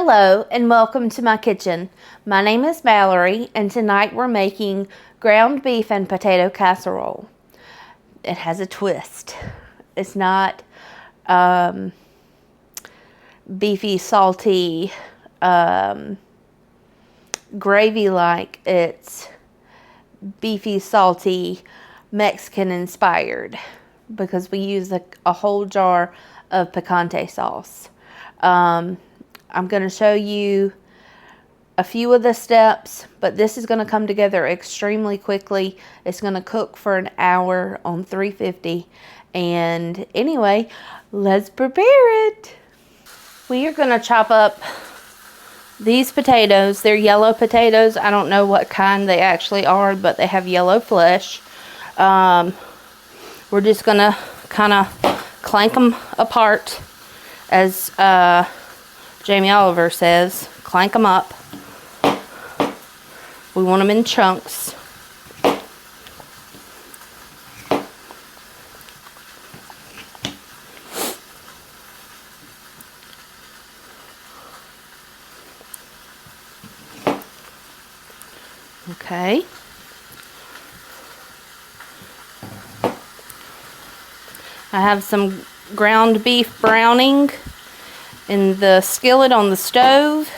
Hello and welcome to my kitchen. My name is Mallory and tonight we're making ground beef and potato casserole. It has a twist. It's not beefy, salty, gravy-like. It's beefy, salty, Mexican inspired because we use a whole jar of picante sauce. I'm going to show you a few of the steps, but this is going to come together extremely quickly. It's going to cook for an hour on 350. And anyway, let's prepare it. We are going to chop up these potatoes. They're yellow potatoes. I don't know what kind they actually are, but they have yellow flesh. We're just going to kind of clank them apart, as Jamie Oliver says, clank them up. We want them in chunks. Okay. I have some ground beef browning in the skillet on the stove.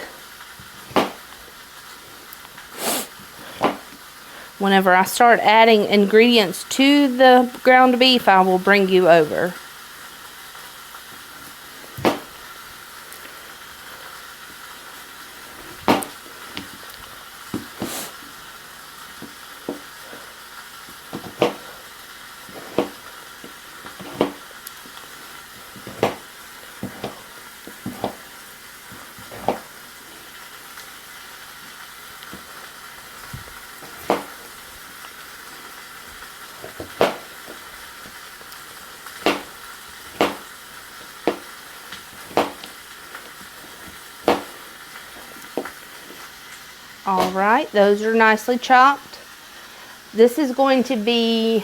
Whenever I start adding ingredients to the ground beef, I will bring you over. All right, those are nicely chopped. This is going to be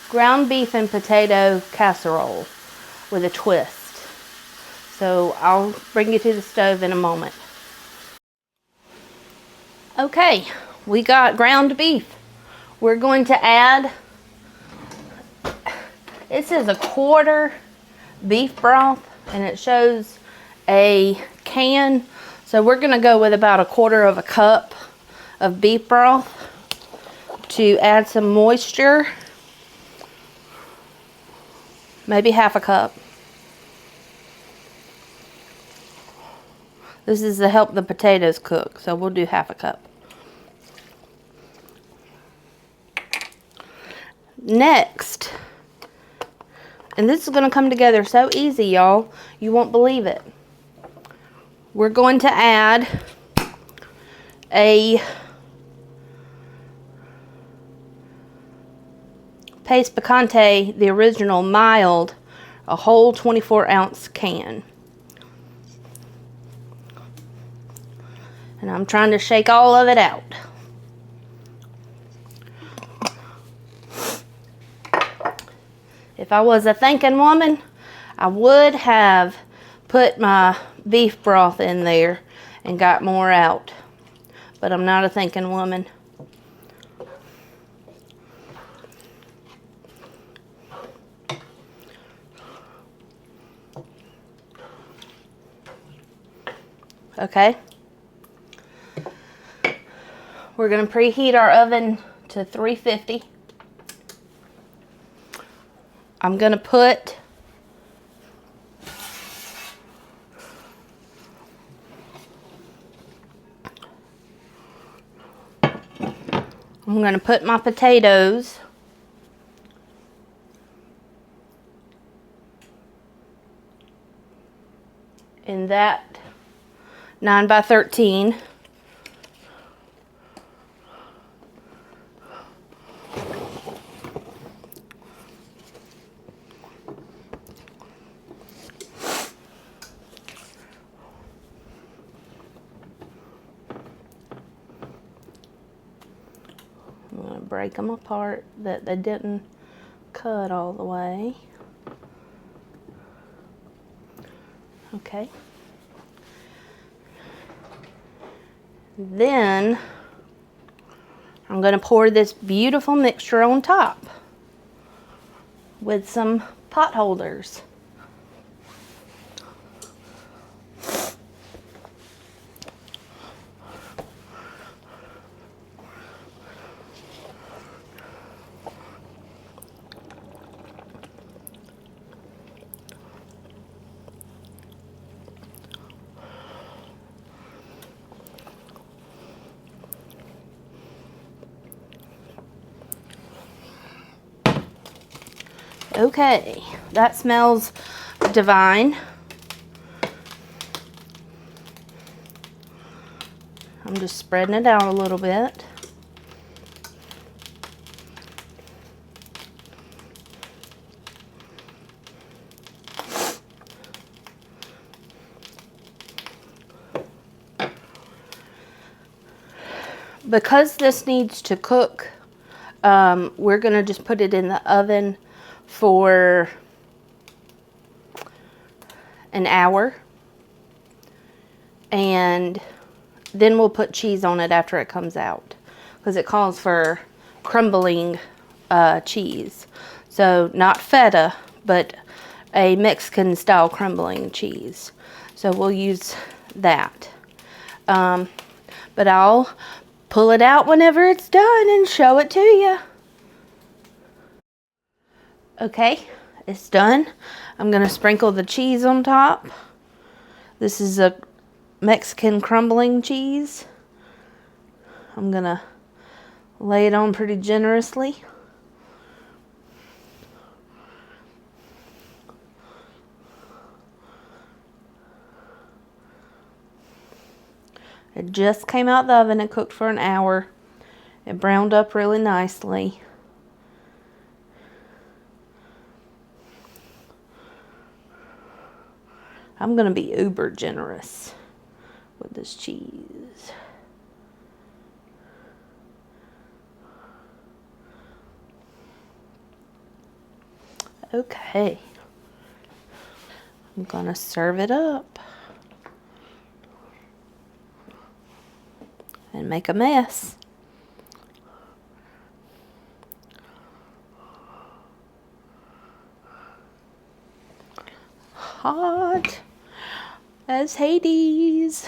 ground beef and potato casserole with a twist. So I'll bring you to the stove in a moment. Okay, we got ground beef. We're going to add, it says a quarter beef broth and it shows a can. So we're going to go with about a quarter of a cup of beef broth to add some moisture. Maybe half a cup. This is to help the potatoes cook, so we'll do half a cup. Next, and this is going to come together so easy, y'all, you won't believe it. We're going to add a Paste Picante, the original mild, a whole 24-ounce can. And I'm trying to shake all of it out. If I was a thinking woman, I would have put my beef broth in there and got more out, but I'm not a thinking woman. Okay, we're going to preheat our oven to 350. I'm going to put my potatoes in that 9 by 13. I'm going to break them apart that they didn't cut all the way. Okay. Then I'm going to pour this beautiful mixture on top with some pot holders. Okay, that smells divine. I'm just spreading it out a little bit. Because this needs to cook, we're going to just put it in the oven for an hour, and then we'll put cheese on it after it comes out, because it calls for crumbling cheese. So not feta, but a Mexican style crumbling cheese. So we'll use that. But I'll pull it out whenever it's done and show it to you. Okay, it's done. I'm going to sprinkle the cheese on top. This is a Mexican crumbling cheese. I'm going to lay it on pretty generously. It just came out the oven. It cooked for an hour. It browned up really nicely. I'm going to be uber generous with this cheese. Okay. I'm going to serve it up and make a mess. Hot as Hades.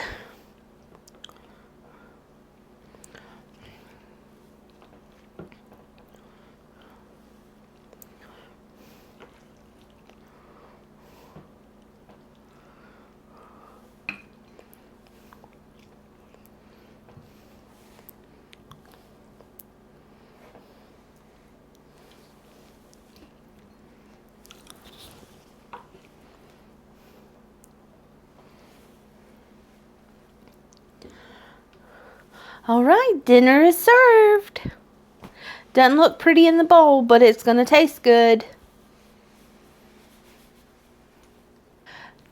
All right, dinner is served. Doesn't look pretty in the bowl, but it's going to taste good.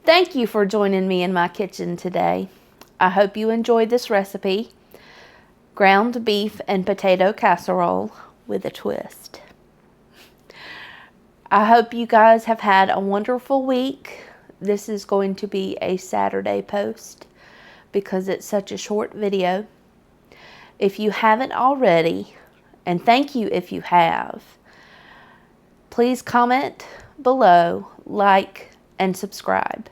Thank you for joining me in my kitchen today. I hope you enjoyed this recipe, ground beef and potato casserole with a twist. I hope you guys have had a wonderful week. This is going to be a Saturday post because it's such a short video. If you haven't already, and thank you if you have, please comment below, like, and subscribe.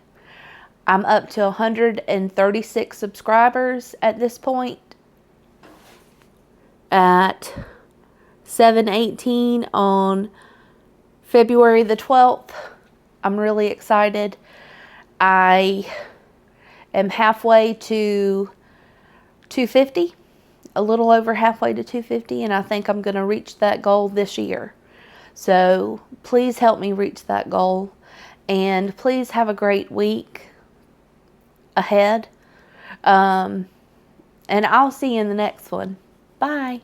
I'm up to 136 subscribers at this point. At 7:18 on February the 12th. I'm really excited. I am halfway to 250. A little over halfway to 250, and I think I'm going to reach that goal this year. So please help me reach that goal, and please have a great week ahead. And I'll see you in the next one. Bye.